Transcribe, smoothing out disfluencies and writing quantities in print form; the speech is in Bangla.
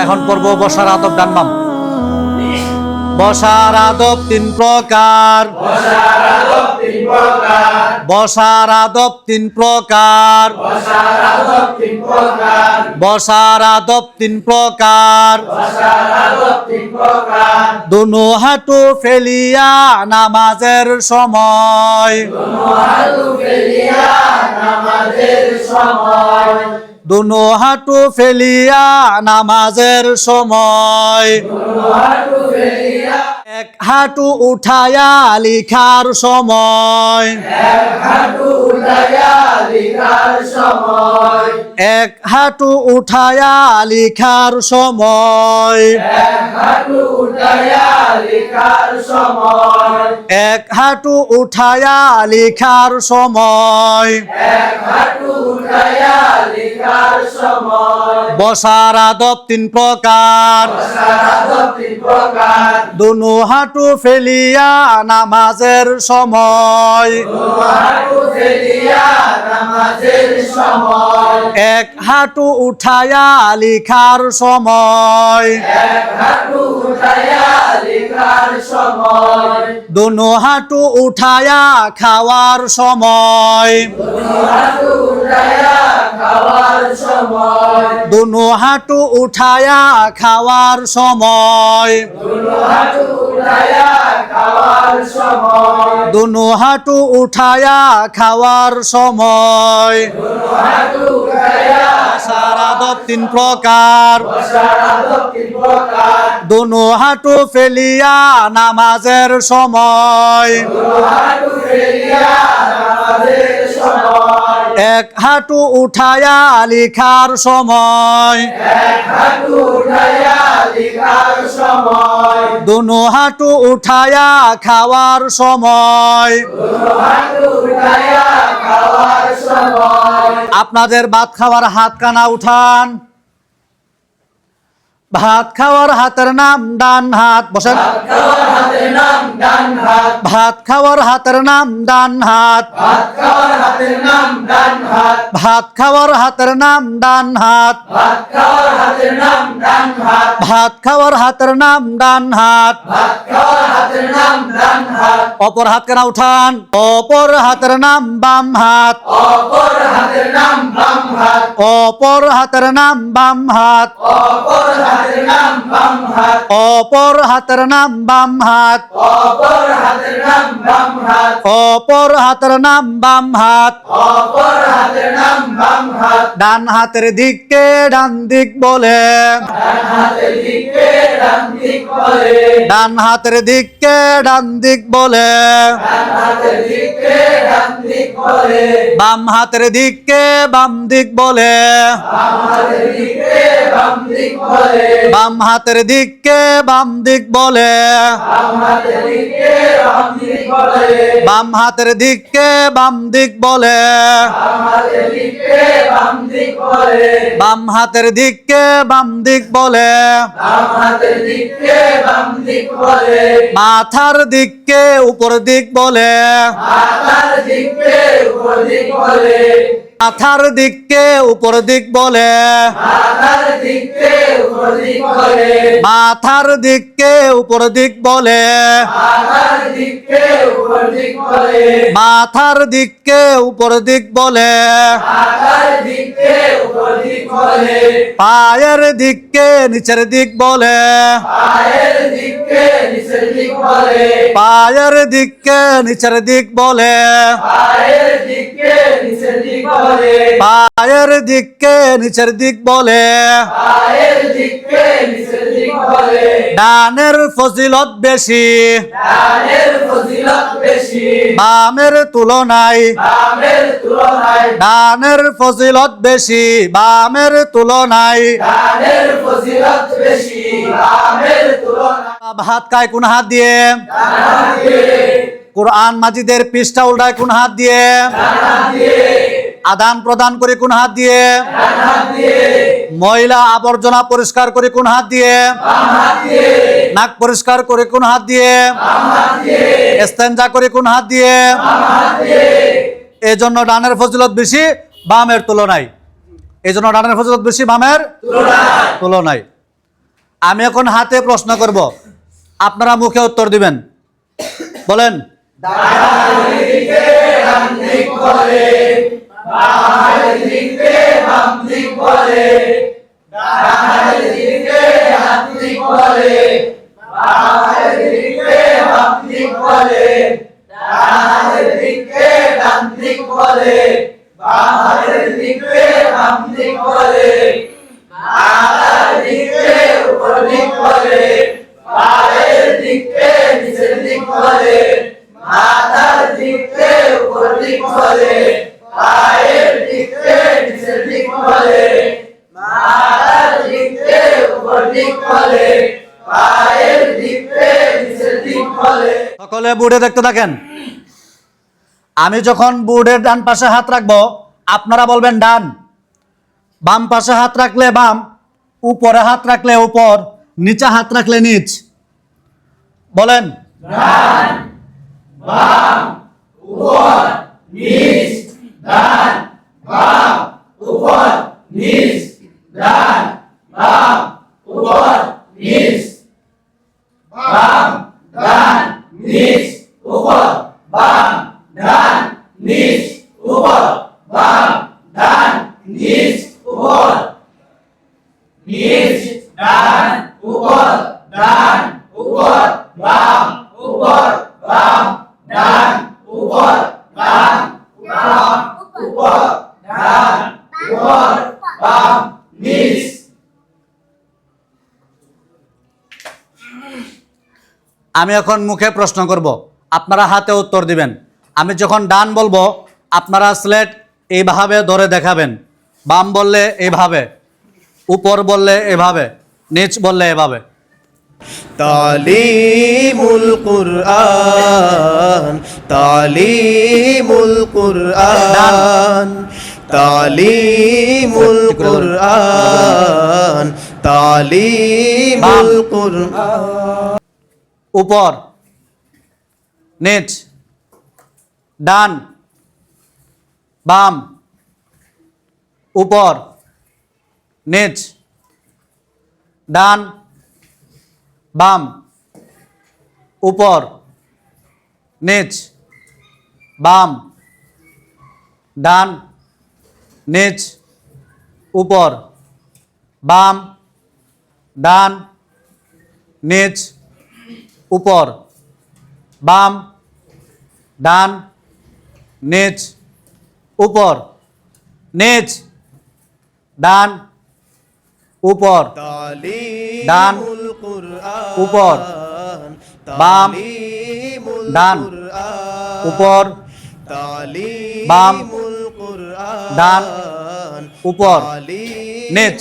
এখন পড়বো বসার আদব ডান বাম। বসার আদব তিন প্রকার, বসার আদব তিন প্রকার, বসার আদব তিন প্রকার। দুনো হাঁটু ফেলিয়া নামাজের সময়, দুনো হাঁটু ফেলিয়া নামাজের সময়। এক হাঁটু উঠায়া লিখার সময়, এক হাঁটু উঠায়া লিখার সময়, এক হাঁটু উঠায়া লিখার সময়। বসার আদব তিন প্রকার, দুনো হাঁটু ফেলিয়া নামাজের সময়, এক হাঁটু উঠায়া লিখার সময়, দুনো হাঁটু উঠায়া খাওয়ার সময়, দুনো হাঁটু উঠায়া খাওয়ার সময়, দুনো হাঁটু উঠায়া খাওয়ার সময়। বসার আদব তিন প্রকার, দুনো হাঁটু ফেলিয়া নামাজের সময়, এক হাঁটু উঠায়া লিখার সময়, দুনো হাঁটু উঠায়া খাওয়ার সময়। আপনাদের ভাত খাওয়ার হাত কানা উঠান। ভাত খাওয়ার হাতের নাম ডান হাত। বসেন। ভাত খাওয়ার হাতের নাম ডান হাত, ভাত খাওয়ার হাতের নাম ডান হাত, ভাত খাওয়ার হাতের নাম ডান হাত। অপর হাত কেনা উঠান। অপর হাতের নাম বাম হাত, অপর হাতের নাম বাম হাত, অপর হাতের নাম বাম হাত, অপর হাতের নাম বাম হাত, অপর হাতের নাম বাম হাত। ডান হাতের দিককে ডান দিক বলে, ডান হাতের দিককে ডান দিক বলে, বাম হাতের দিককে বাম দিক বলে, বাম হাতের দিককে বাম দিক বলে, বাম হাতের দিককে বাম দিক বলে, বাম হাতের দিককে বাম দিক বলে। মাথার দিককে উপর দিক বলে, মাথার দিককে উপর দিক বলে, মাথার দিককে উপর দিক বলে, মাথার দিককে উপর দিক বলে। পায়ের দিককে নিচের দিক বলে, পায়ের দিককে নিচের দিক বলে, পায়ের দিককে নিচের দিক বলে, পায়ের দিককে নিচের দিক বলে। ডানের ফজিলত বেশি, বামের তুলনায়, ডানের ফজিলত বেশি বামের তুলনায়। ভাত খায় কোন হাত দিয়ে? কোরআন মাজিদের পৃষ্ঠা উল্টায় কোন হাত দিয়ে? আদান প্রদান করে কোন হাত দিয়ে? ময়লা আবর্জনা পরিষ্কার করে কোন হাত দিয়ে? নাক পরিষ্কার করে কোন হাত দিয়ে? ইস্তেঞ্জা করে কোন হাত দিয়ে? এজন্য ডানের ফজিলত বেশি বামের তুলনায়, এজন্য ডানের ফজিলত বেশি বামের তুলনায়। আমি এখন হাতে প্রশ্ন করব, আপনারা মুখে উত্তর দিবেন। বলেন। সকলে বোর্ডে দেখতে থাকেন। আমি যখন বোর্ডের ডান পাশে হাত রাখবো, আপনারা বলবেন ডান। বাম পাশে হাত রাখলে বাম, উপরে হাত রাখলে উপর, নিচে হাত রাখলে নিচ। বলেন। ডান, বাম, উপর, নিচ, ডান, বাম, উপর, নিচ, ডান, বাম, উপর, নিচ, বাম, ডান, নিচ, উপর, বাম, ডান, নিচ, উপর, বাম, ডান, নিচ, উপর, নিচ, ডান, উপর, ডান, উপর, বাম, উপর, বাম, ডান, উপর, বাম, বাম, উপর, ডান, উপর, বাম, নিচ। আমি এখন মুখে প্রশ্ন করব, আপনারা হাতে উত্তর দিবেন। আমি যখন ডান বলবো, আপনারা স্লেট এইভাবে ধরে দেখাবেন। বাম বললে এইভাবে, উপর বললে এভাবে, নিচ বললে এভাবে। তালিমুল কুরআন, তালিমুল কুরআন, তালিমুল কুরআন, তালিমুল কুরআন। উপর, নিচ, ডান, বাম, উপর, নিচ, ডান, বাম, উপর, নিচ, বাম, ডান, নিচ, উপর, বাম, ডান, নিচ, উপর, বাম, ডান, নিচ, উপর, নিচ, ডান, উপর, ডান, উপর, বাম, ডান, উপর, বাম, ডান, উপর, নিচ।